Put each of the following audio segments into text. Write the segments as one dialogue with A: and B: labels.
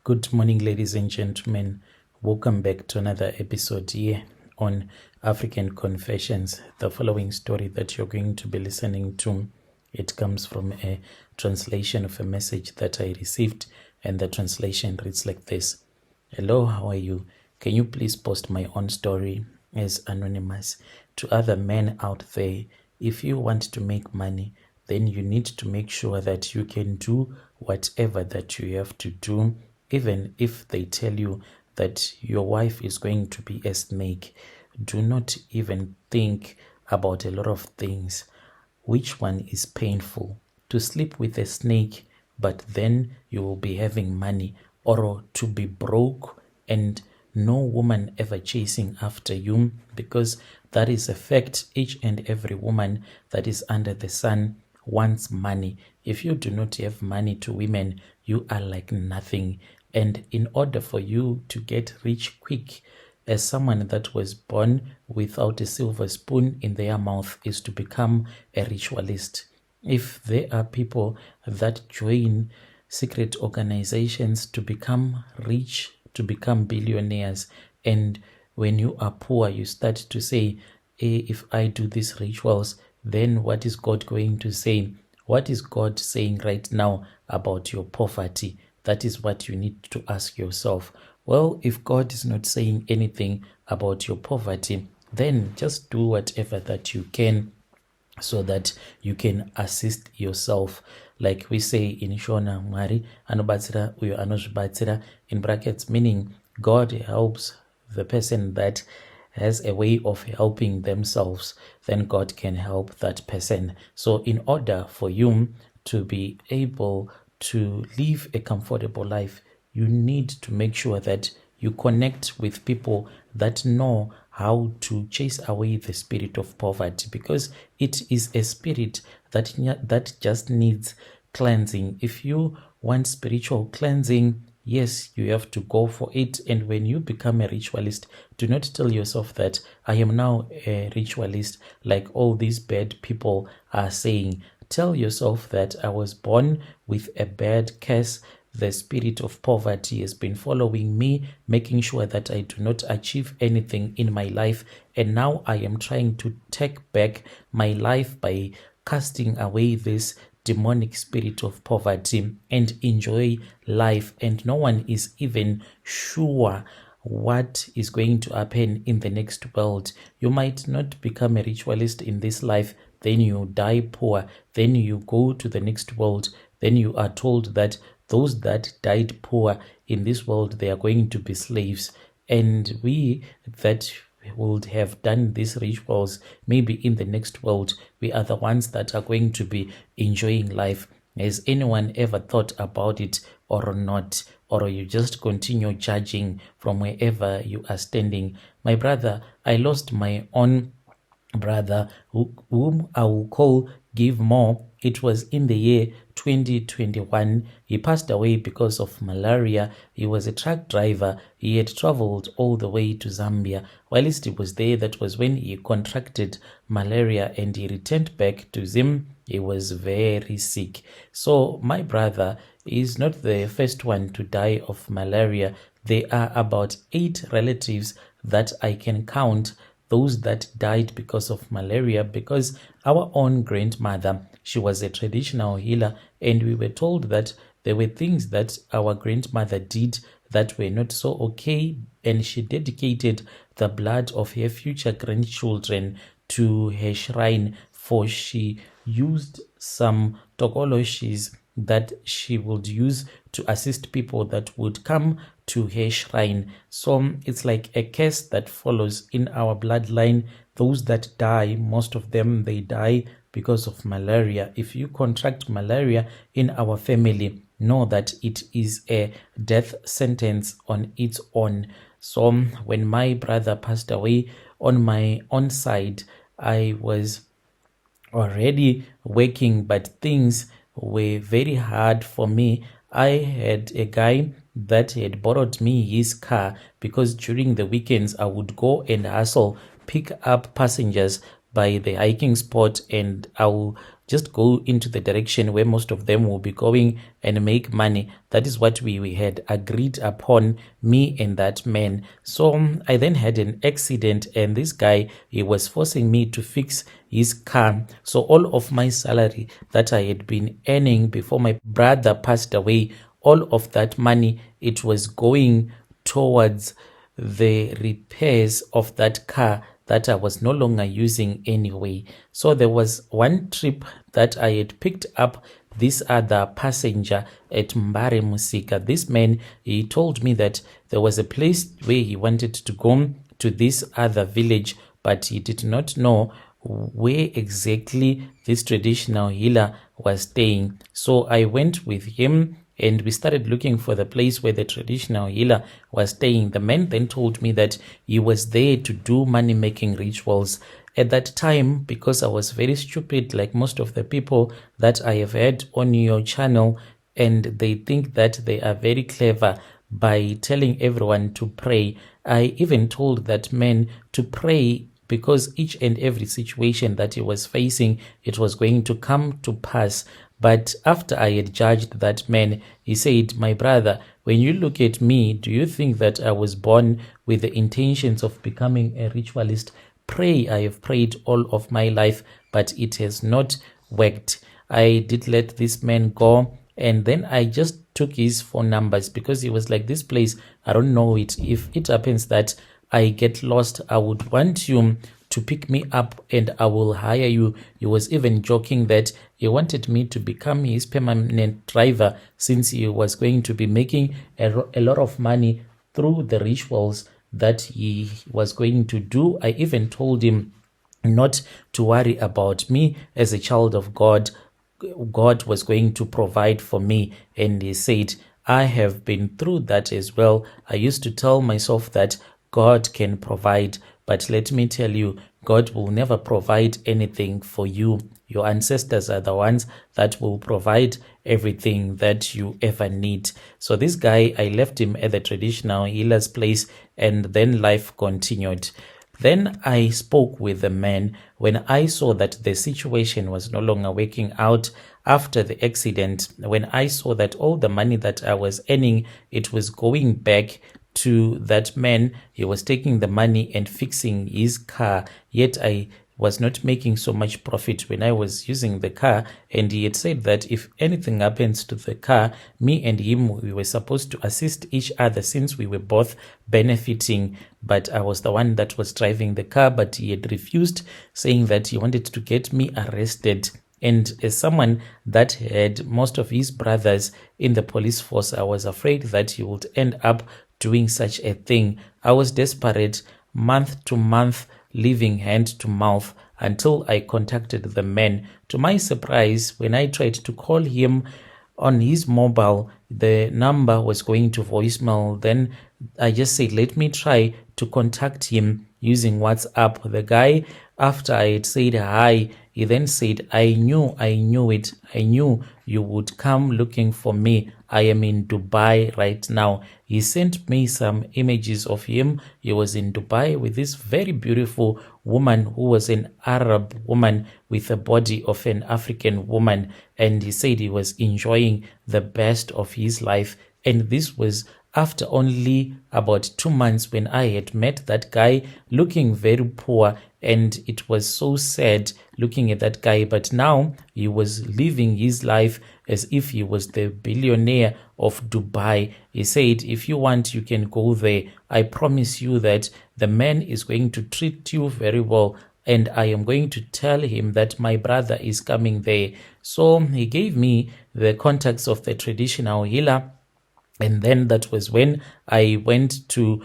A: Good morning, ladies and gentlemen. Welcome back to another episode here on African Confessions. The following story that you're going to be listening to, it comes from a translation of a message that I received, and the translation reads like this. Hello, how are you? Can you please post my own story as anonymous to other men out there? If you want to make money, then you need to make sure that you can do whatever that you have to do, even if they tell you that your wife is going to be a snake. Do not even think about a lot of things. Which one is painful? To sleep with a snake, but then you will be having money, or to be broke and no woman ever chasing after you, because that is a fact. Each and every woman that is under the sun wants money. If you do not have money to women, you are like nothing. And in order for you to get rich quick, as someone that was born without a silver spoon in their mouth, is to become a ritualist. If there are people that join secret organizations to become rich, to become billionaires, and when you are poor, you start to say, if I do these rituals, then what is God going to say? What is God saying right now about your poverty? That is what you need to ask yourself. Well, if God is not saying anything about your poverty, then just do whatever that you can so that you can assist yourself. Like we say in Shona, Mwari anobatsira uyo anozvibatsira, in brackets, meaning God helps the person that has a way of helping themselves, then God can help that person. So in order for you to be able to live a comfortable life, you need to make sure that you connect with people that know how to chase away the spirit of poverty, because it is a spirit that just needs cleansing. If you want spiritual cleansing, yes, you have to go for it. And when you become a ritualist, do not tell yourself that I am now a ritualist like all these bad people are saying. Tell yourself that I was born with a bad curse. The spirit of poverty has been following me, making sure that I do not achieve anything in my life. And now I am trying to take back my life by casting away this demonic spirit of poverty and enjoy life. And no one is even sure what is going to happen in the next world. You might not become a ritualist in this life, then you die poor, then you go to the next world, then you are told that those that died poor in this world, they are going to be slaves. And we that would have done these rituals, maybe in the next world, we are the ones that are going to be enjoying life. Has anyone ever thought about it or not? Or you just continue judging from wherever you are standing? My brother, I lost my own brother whom I will call Give More. It was in the year 2021. He passed away because of malaria. He was a truck driver. He had traveled all the way to Zambia. Whilst he was there, that was when he contracted malaria, and he returned back to Zim. He was very sick. So my brother is not the first one to die of malaria. There are about 8 relatives that I can count, those that died because of malaria, because our own grandmother, she was a traditional healer, and we were told that there were things that our grandmother did that were not so okay, and she dedicated the blood of her future grandchildren to her shrine, for she used some tokoloshis that she would use to assist people that would come to her shrine. So it's like a curse that follows in our bloodline. Those that die, most of them, they die because of malaria. If you contract malaria in our family, know that it is a death sentence on its own. So when my brother passed away, on my own side, I was already working, but things were very hard for me. I had a guy that had borrowed me his car, because during the weekends I would go and hustle, pick up passengers by the hiking spot, and I will just go into the direction where most of them will be going and make money. That is what we had agreed upon, me and that man. So I then had an accident, and this guy, he was forcing me to fix his car. So all of my salary that I had been earning before my brother passed away, all of that money, it was going towards the repairs of that car that I was no longer using anyway. So there was one trip that I had picked up this other passenger at Mbare Musika. This man, he told me that there was a place where he wanted to go to this other village, but he did not know where exactly this traditional healer was staying. So I went with him and we started looking for the place where the traditional healer was staying. The man then told me that he was there to do money-making rituals. At that time, because I was very stupid, like most of the people that I have had on your channel, and they think that they are very clever by telling everyone to pray. I even told that man to pray because each and every situation that he was facing, it was going to come to pass. But after I had judged that man, he said, "My brother, when you look at me, do you think that I was born with the intentions of becoming a ritualist? Pray, I have prayed all of my life, but it has not worked." I did let this man go, and then I just took his phone numbers because he was like, "This place, I don't know it. If it happens that I get lost, I would want you to pick me up and I will hire you." He was even joking that he wanted me to become his permanent driver since he was going to be making a lot of money through the rituals that he was going to do. I even told him not to worry about me as a child of God. God was going to provide for me. And he said, I have been through that as well. I used to tell myself that God can provide, but let me tell you, God will never provide anything for you. Your ancestors are the ones that will provide everything that you ever need. So this guy, I left him at the traditional healer's place, and then life continued. Then I spoke with the man when I saw that the situation was no longer working out after the accident. When I saw that all the money that I was earning, it was going back to that man. He was taking the money and fixing his car, yet I was not making so much profit when I was using the car. And he had said that if anything happens to the car, me and him, we were supposed to assist each other since we were both benefiting. But I was the one that was driving the car, but he had refused, saying that he wanted to get me arrested. And as someone that had most of his brothers in the police force, I was afraid that he would end up doing such a thing. I was desperate, month to month, living hand to mouth, until I contacted the man. To my surprise, when I tried to call him on his mobile, the number was going to voicemail. Then I just said, let me try to contact him using WhatsApp. The guy, after I had said hi, he then said, I knew it. I knew you would come looking for me. I am in Dubai right now. He sent me some images of him. He was in Dubai with this very beautiful woman who was an Arab woman with the body of an African woman. And he said he was enjoying the best of his life. And this was after only about 2 months when I had met that guy, looking very poor, and it was so sad looking at that guy. But now he was living his life as if he was the billionaire of Dubai. He said, if you want, you can go there. I promise you that the man is going to treat you very well, and I am going to tell him that my brother is coming there. So he gave me the contacts of the traditional healer. And then that was when I went to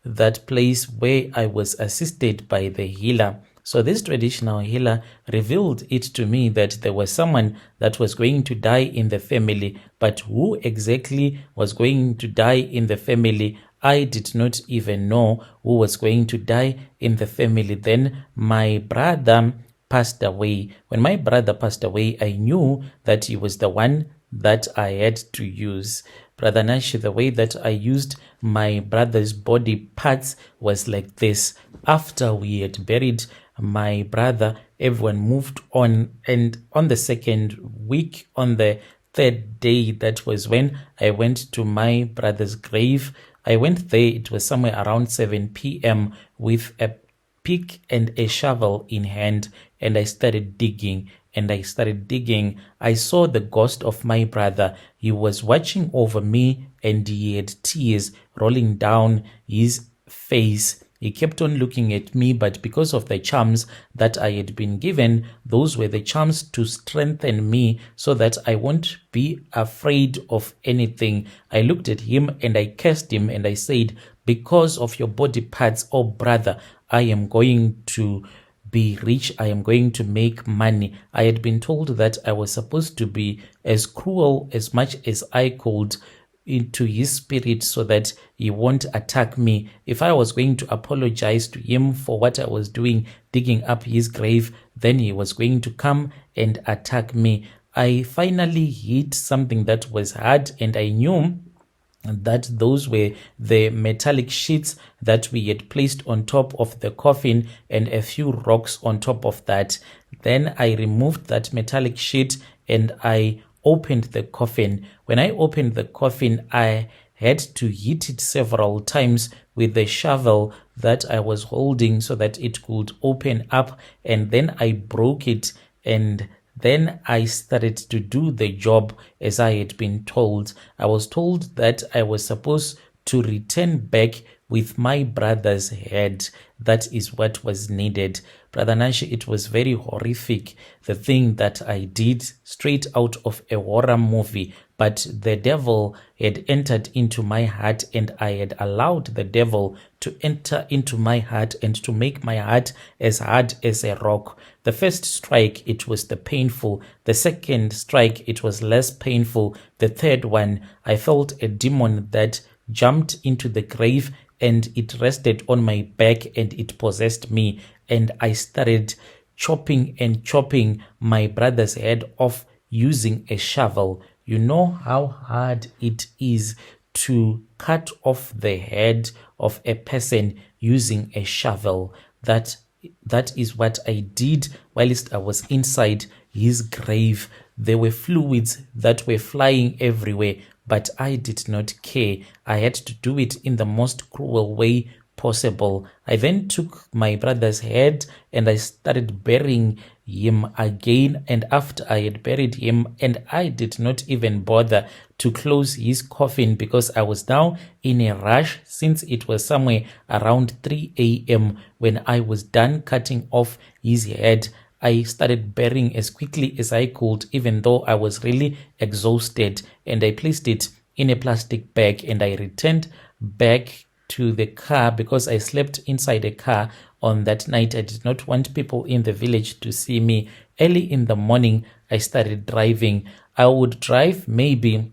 A: that place where I was assisted by the healer. So this traditional healer revealed it to me that there was someone that was going to die in the family, but who exactly was going to die in the family, I did not even know who was going to die in the family. Then my brother passed away. When my brother passed away, I knew that he was the one that I had to use. Brother Nash, the way that I used my brother's body parts was like this. After we had buried my brother everyone moved on. And on the second week, on the third day, that was when I went to my brother's grave. I went there, it was somewhere around 7 p.m. with a pick and a shovel in hand, and I started digging. I saw the ghost of my brother. He was watching over me, and he had tears rolling down his face. He kept on looking at me, but because of the charms that I had been given, those were the charms to strengthen me so that I won't be afraid of anything. I looked at him and I cursed him and I said, because of your body parts, oh brother, I am going to be rich. I am going to make money. I had been told that I was supposed to be as cruel as much as I could into his spirit so that he won't attack me. If I was going to apologize to him for what I was doing, digging up his grave, then he was going to come and attack me. I finally hit something that was hard, and I knew that those were the metallic sheets that we had placed on top of the coffin and a few rocks on top of that. Then I removed that metallic sheet and I opened the coffin. When I opened the coffin, I had to hit it several times with the shovel that I was holding so that it could open up, and then I broke it, and then I started to do the job as I had been told. I was told that I was supposed to return back with my brother's head. That is what was needed. Brother Nashi, it was very horrific, the thing that I did, straight out of a horror movie. But the devil had entered into my heart, and I had allowed the devil to enter into my heart and to make my heart as hard as a rock. The first strike, it was the painful. The second strike, it was less painful. The third one, I felt a demon that jumped into the grave, and it rested on my back and it possessed me. And I started chopping my brother's head off using a shovel. You know how hard it is to cut off the head of a person using a shovel. That is what I did whilst I was inside his grave. There were fluids that were flying everywhere, but I did not care. I had to do it in the most cruel way possible. I then took my brother's head and I started burying him again. And after I had buried him, and I did not even bother to close his coffin because I was now in a rush, since it was somewhere around 3 a.m. when I was done cutting off his head. I started burying as quickly as I could, even though I was really exhausted, and I placed it in a plastic bag and I returned back to the car because I slept inside a car on that night. I did not want people in the village to see me. Early in the morning, I started driving. I would drive maybe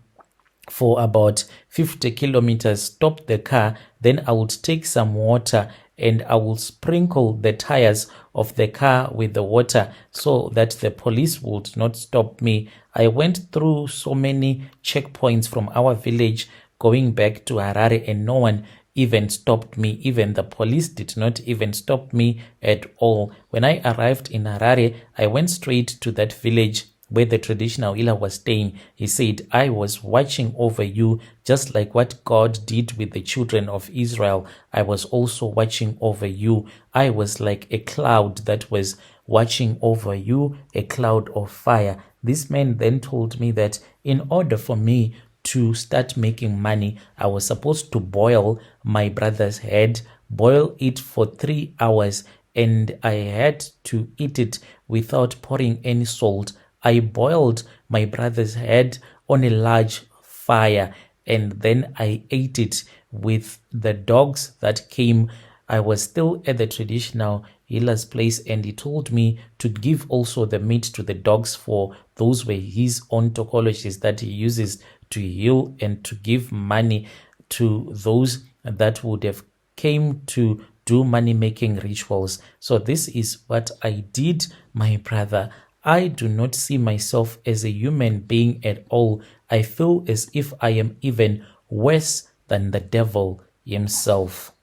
A: for about 50 kilometers, stop the car, then I would take some water and I will sprinkle the tires of the car with the water so that the police would not stop me. I went through so many checkpoints from our village going back to Harare, and no one even stopped me. Even the police did not even stop me at all. When I arrived in Harare, I went straight to that village where the traditional healer was staying. He said, I was watching over you just like what God did with the children of Israel. I was also watching over you. I was like a cloud that was watching over you, a cloud of fire. This man then told me that in order for me to start making money, I was supposed to boil my brother's head, boil it for 3 hours, and I had to eat it without pouring any salt. I boiled my brother's head on a large fire, and then I ate it with the dogs that came. I was still at the traditional healer's place, and he told me to give also the meat to the dogs, for those were his own tokologies that he uses to heal, and to give money to those that would have came to do money-making rituals. So this is what I did, my brother. I do not see myself as a human being at all. I feel as if I am even worse than the devil himself.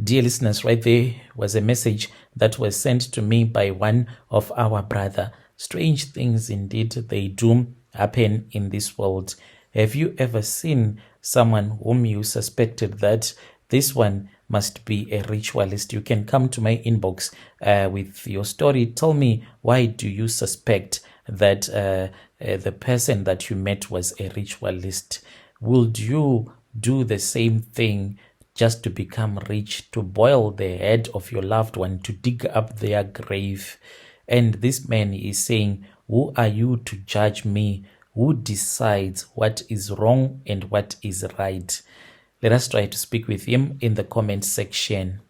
A: Dear listeners, right there was a message that were sent to me by one of our brother. Strange things indeed they do happen in this world. Have you ever seen someone whom you suspected that this one must be a ritualist? You can come to my inbox with your story. Tell me, why do you suspect that the person that you met was a ritualist? Would you do the same thing just to become rich, to boil the head of your loved one, to dig up their grave? And this man is saying, who are you to judge me? Who decides what is wrong and what is right? Let us try to speak with him in the comment section.